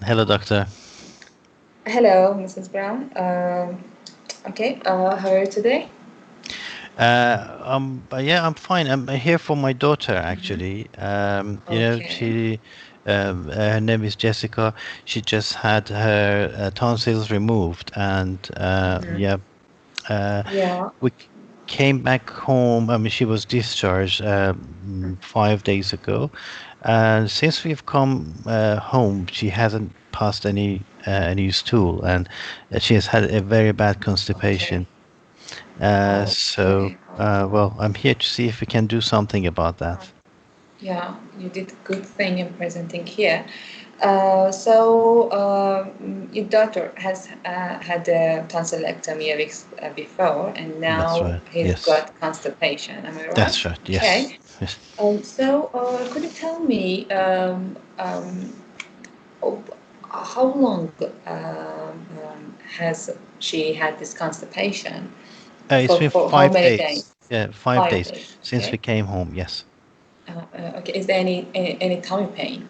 Hello, doctor. Hello, Mrs. Brown. Okay, how are you today? Yeah, I'm fine. I'm here for my daughter, actually. Okay. Her name is Jessica. She just had her tonsils removed, and Mm-hmm. Yeah. we came back home. I mean, she was discharged 5 days ago, and since we've come home, she hasn't passed any stool, and she has had a very bad Okay. constipation. Okay. Well, I'm here to see if we can do something about that. Yeah, you did a good thing in presenting here. So your daughter has had a tonsillectomy weeks before, and That's now right. he's Yes, got constipation. Am I right? that's right. Yes. Okay. Yes. Could you tell me oh, how long has she had this constipation? It's been For how five many days. days? Yeah, 5 days 5 days. since we Okay. came home. Yes. Okay. Is there any tummy pain?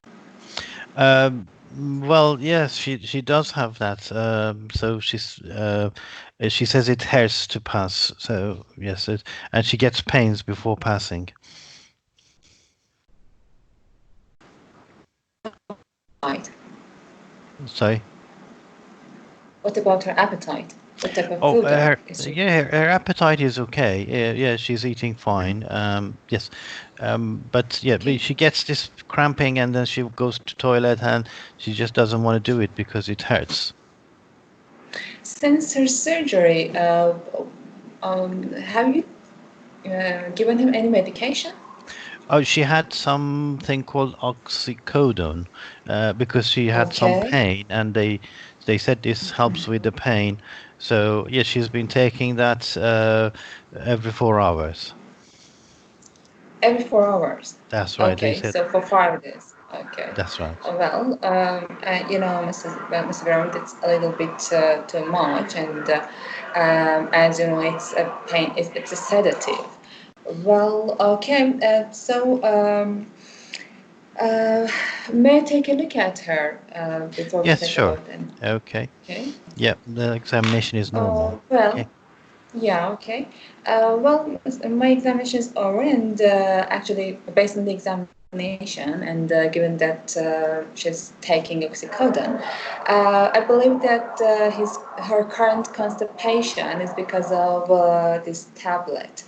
Well, yes, she does have that. So she says it hurts to pass. So yes, and she gets pains before passing. Right. Sorry. What about her appetite? What type of Oh, food is she? her appetite is okay. Yeah, she's eating fine. Yes, but yeah, Okay. she gets this cramping, and then she goes to toilet, and she just doesn't want to do it because it hurts. Since her surgery, have you given him any medication? Oh, she had something called oxycodone, because she had some Okay. pain, and they said this helps with the pain. So yeah, she's been taking that every 4 hours. Every 4 hours. That's right. They Okay, said so for 5 days. Okay. that's right. Mrs. Brown, it's a little bit too much, and as you know, it's a pain. It's a sedative. Well, okay. Uh, may I take a look at her before we Yes, talk sure. about them? Okay. Okay. Yeah, the examination is normal. Well, Yeah. yeah, okay. My examination is over, and actually, based on the examination, and given that she's taking oxycodone, I believe that her current constipation is because of this tablet.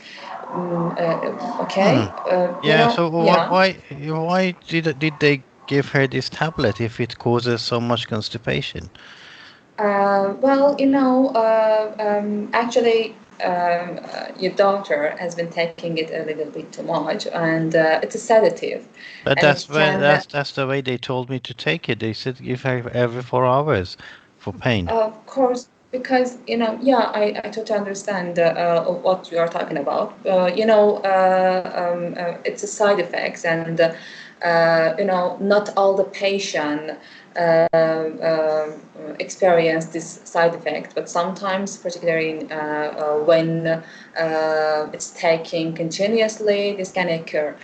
Okay, Hmm. Yeah. So yeah. why did they give her this tablet if it causes so much constipation? Actually, your daughter has been taking it a little bit too much, and it's a sedative, But and it can, that's the way they told me to take it. They said give her every 4 hours for pain. of course, because yeah, I totally understand what you are talking about. It's a side effects, and not all the patient experience this side effect, but sometimes, particularly when it's taking continuously, this can occur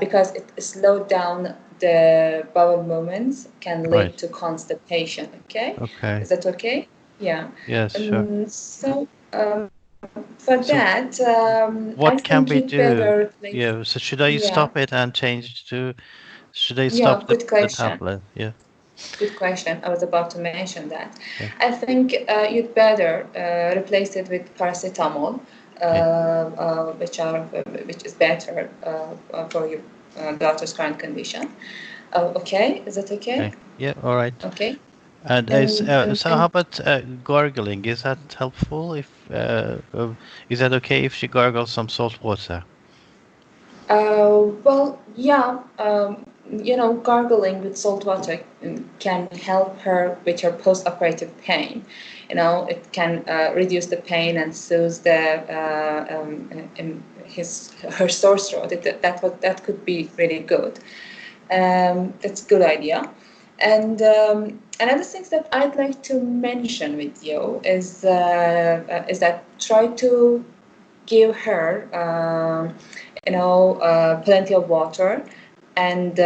because it slowed down the bowel movements, can Right. lead to constipation. Okay, Okay. is that okay? Yeah. Yes, sure. For that, So I what think can you'd we do? better place. Yeah. So should I Yeah. stop it and change to? Should I Yeah. stop Good the question. tablet? Yeah. Good question. I was about to mention that. Okay. I think you'd better replace it with paracetamol, Okay. which is better for your daughter's current condition. Okay, is that okay? Okay. Yeah. All right. Okay. And so how And about gargling? Is that helpful? If is that okay if she gargles some salt water? Well, yeah, gargling with salt water can help her with her post-operative pain. It can reduce the pain and soothe her sore throat. That could be really good. That's a good idea. And another thing that I'd like to mention with you is that try to give her, plenty of water and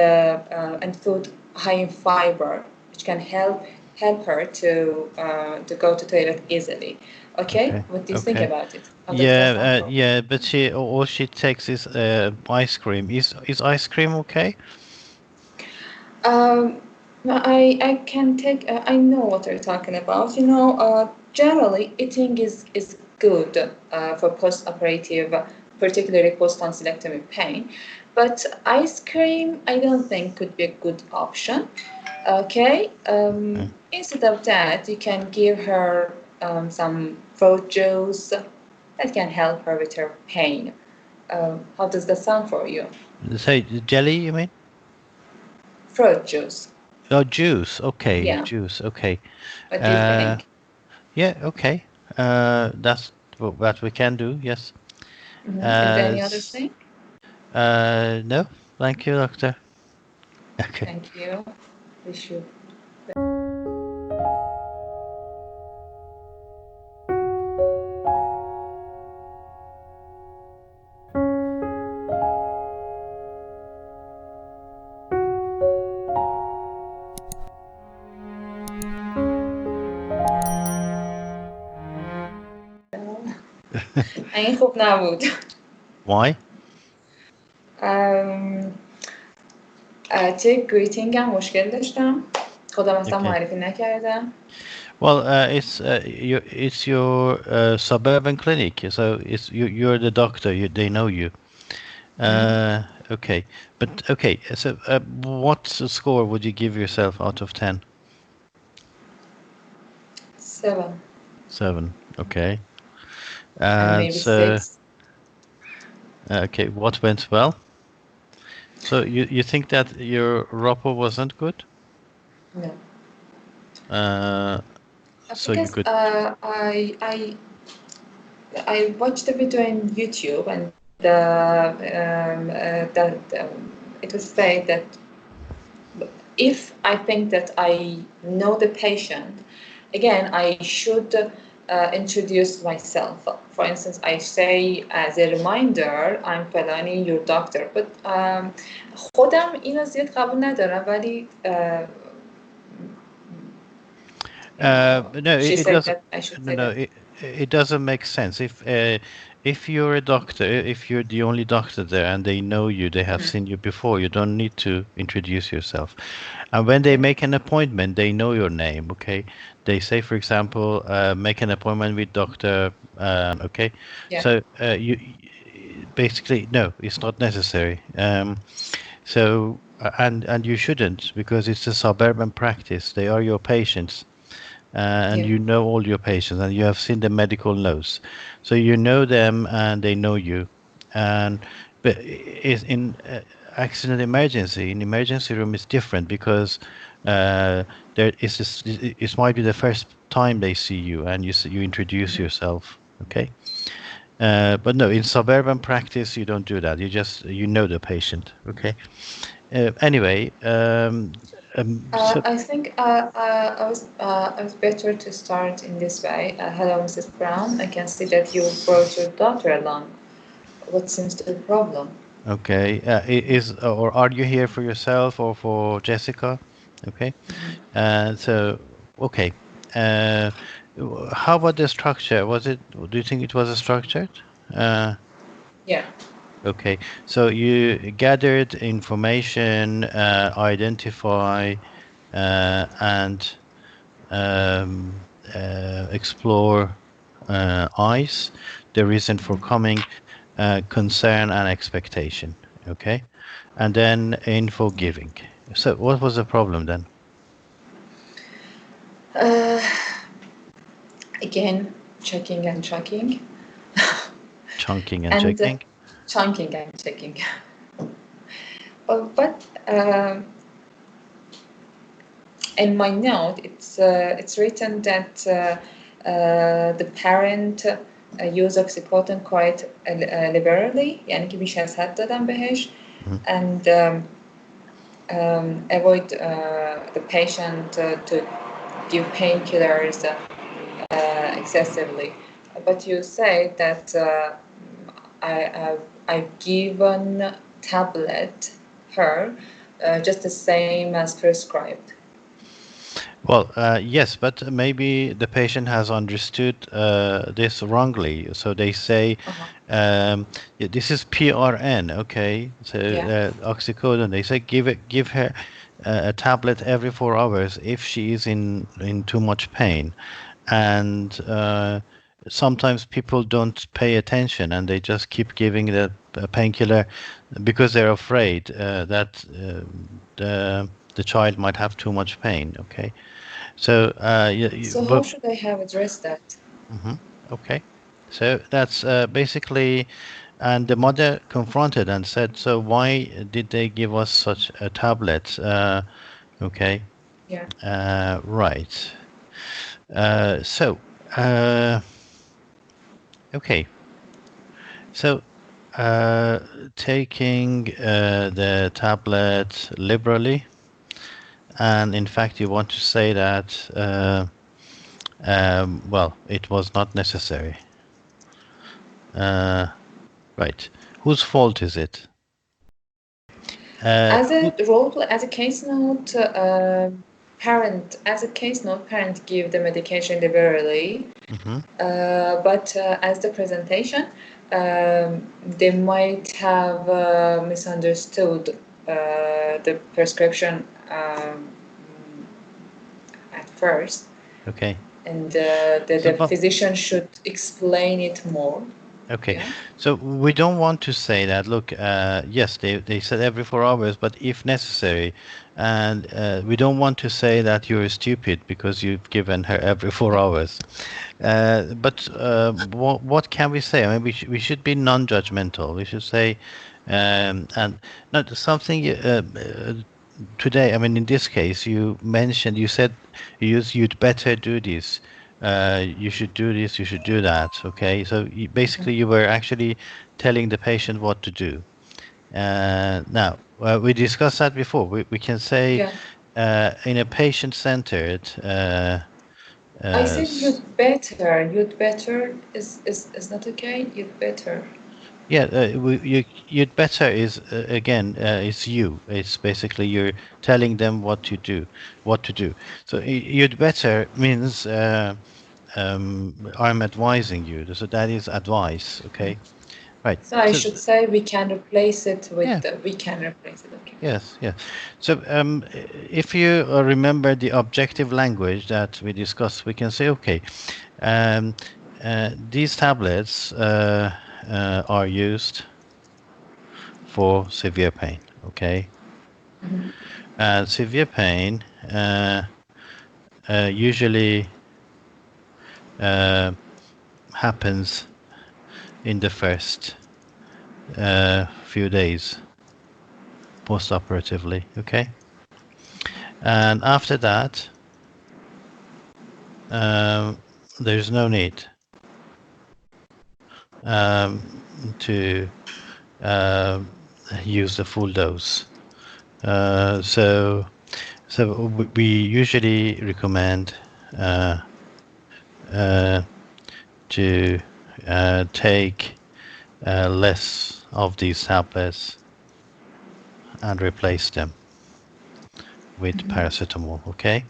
food high in fiber, which which can help her to go to toilet easily. Okay, Okay. what do you think Okay. about it? How does that Yeah. sound for? Yeah. But all she takes is ice cream. Is ice cream okay? Um, no, I can take. I know what you're talking about. Generally, eating is good for post-operative, particularly post-tonsillectomy pain. But ice cream, I don't think could be a good option. Okay. Okay. Instead of that, you can give her some fruit juice that can help her with her pain. How does that sound for you? Say jelly, you mean? Fruit juice. Oh, juice. Okay, Yeah. juice. Okay. What do you Uh, think? yeah. Okay. That's what we can do. Yes. Is there any other S- thing? no. Thank you, doctor. Okay. Thank you. Wish you. این خوب نبود. Why? ام، توی گریتینگ هم مشکل داشتم. خودم اصلا Okay. معرفی نکردم. Well, it's your suburban clinic, so you're the doctor. They know you. Okay, but okay. So, what score would you give yourself out of 10? 7 7. Okay. and And maybe so, 6. okay, what went well? So you think that your rapport wasn't good? No. Uh, so you Because could. I watched the video on YouTube and that it was said that if I think that I know the patient, again, I should introduce myself. For instance, I say as a reminder, I'm Felani, your doctor. But خودم اینو زیاد قبول ندارم ولی No, she it said doesn't. that I should No, say no, that. it doesn't make sense. If you're a doctor, if you're the only doctor there and they know you, they have seen you before, you don't need to introduce yourself. And when they Okay. make an appointment, they know your name. Okay, they say, for example, make an appointment with Doctor. Okay, Yeah. so basically no, it's not necessary. So and you shouldn't because it's a suburban practice. They are your patients and Yeah. you know all your patients and you have seen the medical notes, so you know them and they know you. And but is in accident emergency in emergency room is different because there is this, it might be the first time they see you and you introduce yourself. Okay. But no, in suburban practice you don't do that, you know the patient. Okay. Anyway, so I think I was better to start in this way. Hello, Mrs. Brown. I can see that you brought your daughter along. What seems to be the problem? okay. Is or are you here for yourself or for Jessica? Okay. So, okay. Uh, how about the structure? Do you think it was a structured? Uh, Yeah. okay. So you gathered information, identify, and explore eyes, the reason for coming, concern and expectation. Okay. And then info giving. So what was the problem then? Uh, Again, checking and checking, Chunking and and checking. chunking and checking. But in my note, it's written that the parent use oxycodone quite liberally. يعني که بیش از حد دادن بهش. Mhm. And avoid the patient to give painkillers excessively. But you say that I've given tablet her just the same as prescribed. Well, yes, but maybe the patient has understood this wrongly. So they say, Uh-huh. yeah, this is PRN, okay? So Yeah. oxycodone. They say give her a tablet every 4 hours if she is in too much pain, and sometimes people don't pay attention and they just keep giving the painkiller because they're afraid that the child might have too much pain. Okay, so So how but should I have addressed that? mhm, okay, so that's basically, and the mother confronted and said, "So why did they give us such a tablet?" Okay, Yeah. right. So, okay. So, uh, taking the tablet liberally, and in fact, you want to say that, well, it was not necessary. Uh, right. Whose fault is it? As a Who, role play, as a case note, parent give the medication liberally, mhm. but as the presentation, they might have misunderstood the prescription at first, Okay. and So, the but physician should explain it more. okay, Yeah. so we don't want to say that, look, yes, they said every 4 hours, but if necessary. And we don't want to say that you're stupid because you've given her every 4 hours. But what can we say? I mean, we should be non-judgmental. We should say, and not something today. I mean, in this case, you mentioned, you said, you'd better do this. You should do this. You should do that. Okay, so basically, you were actually telling the patient what to do. Now, we discussed that before. We can say Yeah. in a patient-centered. I Uh, said s- you'd better. You'd better is not okay. You'd better. Yeah, you'd better is again it's you. It's basically you're telling them what to do. So you'd better means I'm advising you. So that is advice. Okay, right. So I So should say we can replace it with yeah, the, we can replace it. Okay. yes, yes. So if you remember the objective language that we discussed, we can say, okay, um, these tablets are used for severe pain. Okay, severe pain usually uh, happens in the first few days post-operatively. Okay, and after that, um, there's no need to um use the full dose. So, we usually recommend uh, uh, to take less of these tablets and replace them with paracetamol. Okay.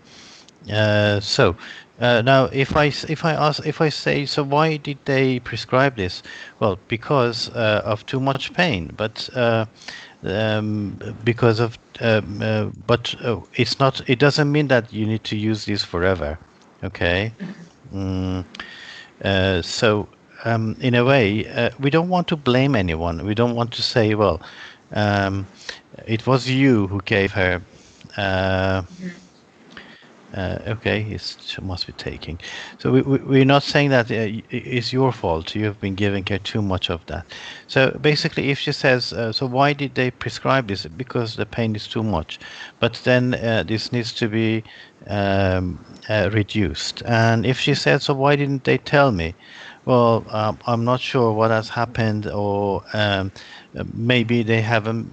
So now, if I say, so why did they prescribe this? Well, because of too much pain, but because of but it's not. It doesn't mean that you need to use this forever. Okay. Mm, so, in a way, we don't want to blame anyone. We don't want to say, well, um, it was you who gave her. Uh, okay, she must be taking. So we're not saying that it's your fault. You have been giving her too much of that. So basically, if she says, so why did they prescribe this? Because the pain is too much. But then this needs to be reduced. And if she said, so why didn't they tell me? Well, I'm not sure what has happened, or maybe they haven't.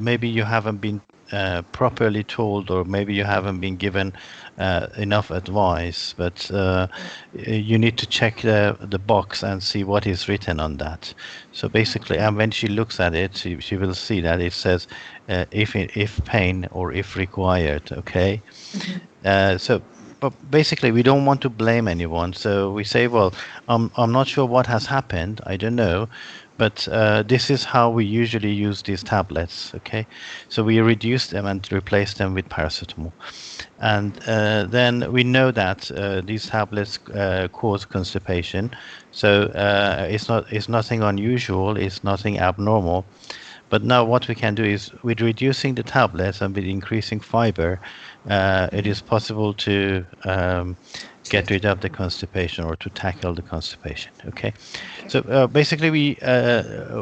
Maybe you haven't been properly told, or maybe you haven't been given enough advice, but you need to check the box and see what is written on that. So basically, Okay. and when she looks at it, she will see that it says if pain or if required. Okay. So, but basically, we don't want to blame anyone. So we say, well, I'm not sure what has happened. I don't know, but this is how we usually use these tablets. Okay, so we reduce them and replace them with paracetamol, and then we know that these tablets cause constipation. So it's nothing unusual. It's nothing abnormal. But now what we can do is with reducing the tablets and with increasing fiber, it is possible to get Treat. rid of the constipation or to tackle the constipation. Okay, Okay. so basically,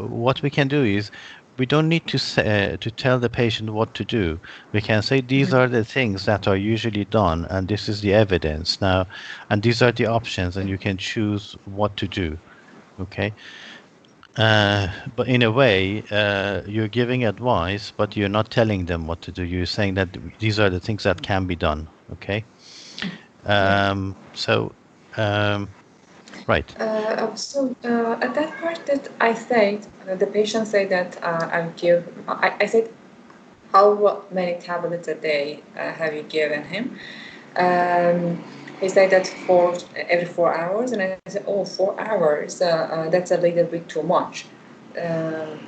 what we can do is we don't need to tell the patient what to do. We can say these are the things that are usually done, and this is the evidence now, and these are the options, and you can choose what to do. Okay, but in a way, you're giving advice, but you're not telling them what to do. You're saying that these are the things that can be done. Okay. Yeah. So, um, right. At that part that I said, the patient said that I said, how many tablets a day have you given him? Um, he said that for every 4 hours, and I said, oh, 4 hours, that's a little bit too much. Um,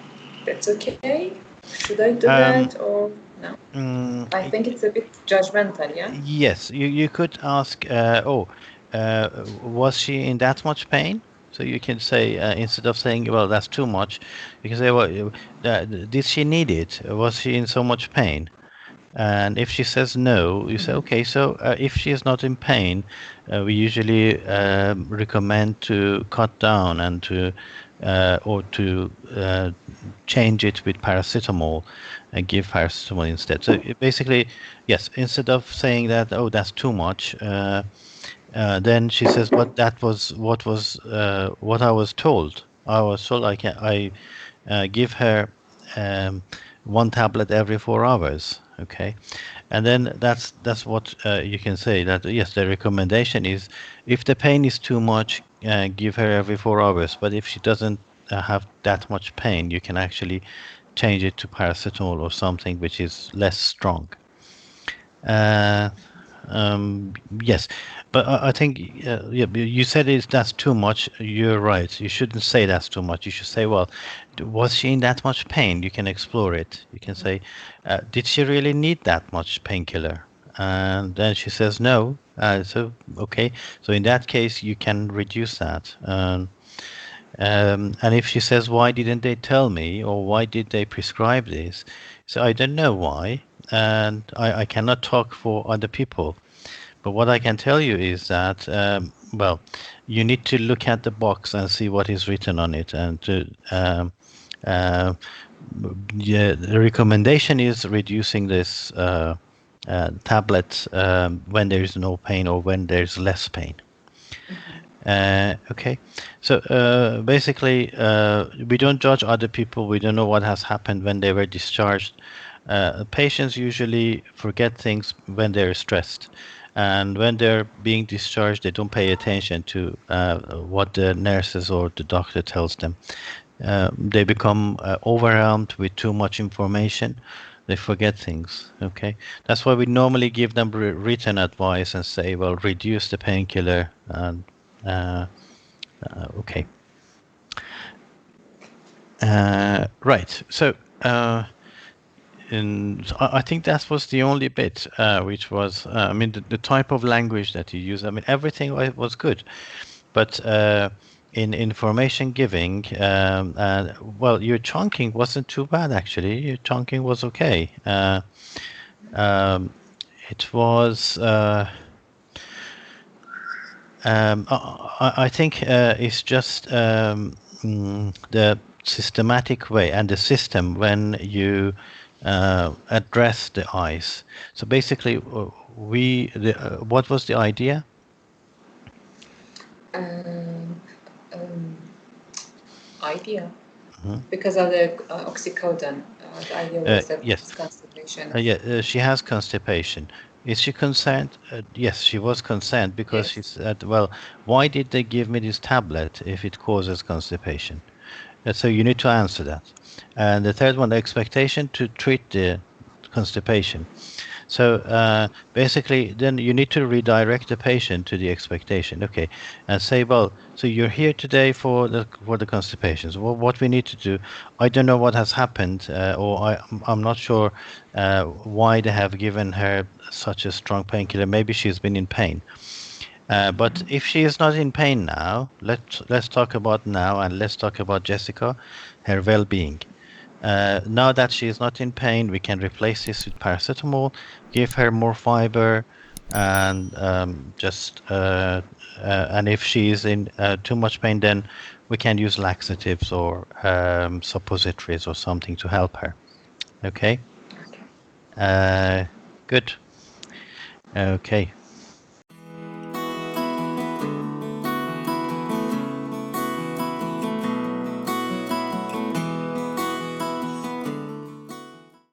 that's okay? Should I do that Um, or no? mm, I think it's a bit judgmental, yeah? yes, you could ask, was she in that much pain? So you can say, instead of saying, well, that's too much, you can say, well, did she need it? Was she in so much pain? And if she says no, you say, okay, so if she is not in pain, we usually recommend to cut down and to or to change it with paracetamol and give paracetamol instead. So basically, yes, instead of saying that, oh, that's too much, then she says, but that was what I was told. I was told I give her um, one tablet every 4 hours. Okay, and then that's what you can say. That yes, the recommendation is if the pain is too much, give her every 4 hours. But if she doesn't have that much pain, you can actually change it to paracetamol or something which is less strong. Uh, um, yes, but I think yeah, you said that's too much. You're right. You shouldn't say that's too much. You should say, well, was she in that much pain? You can explore it. You can say, did she really need that much painkiller? And then she says no. So okay. So in that case, you can reduce that. And if she says, why didn't they tell me, or why did they prescribe this? So I don't know why, and I cannot talk for other people. But what I can tell you is that, well, you need to look at the box and see what is written on it. And uh, yeah, the recommendation is reducing this tablet when there is no pain or when there's less pain. Okay, so basically, we don't judge other people. We don't know what has happened when they were discharged. Patients usually forget things when they're stressed, and when they're being discharged, they don't pay attention to what the nurses or the doctor tells them. They become overwhelmed with too much information. They forget things. Okay, that's why we normally give them written advice and say, well, reduce the painkiller and uh, okay. Right. So, so I think that was the only bit which was, I mean, the type of language that you use. I mean, everything was good, but in information giving, well, your chunking wasn't too bad actually. Your chunking was okay. Um, it was. I think it's just the systematic way and the system when you address the eyes. So basically, what was the idea? Um, um, Idea. Mhm. Because of the oxycodone. Are you with Yes. this constipation? Yeah, she has constipation. Is she concerned? Yes, she was concerned because she Yes. said, well, why did they give me this tablet if it causes constipation? So you need to answer that. And the third one, the expectation to treat the constipation. So basically, then you need to redirect the patient to the expectation. Okay, and say, well, so you're here today for the constipations. Well, what we need to do, I don't know what has happened, or I'm not sure why they have given her such a strong painkiller. Maybe she's been in pain. But if she is not in pain now, let's talk about now, and let's talk about Jessica, her well-being. Now that she is not in pain, we can replace this with paracetamol, give her more fiber, and and if she is in too much pain, then we can use laxatives or suppositories or something to help her. Okay. Okay. Uh, Good. Okay.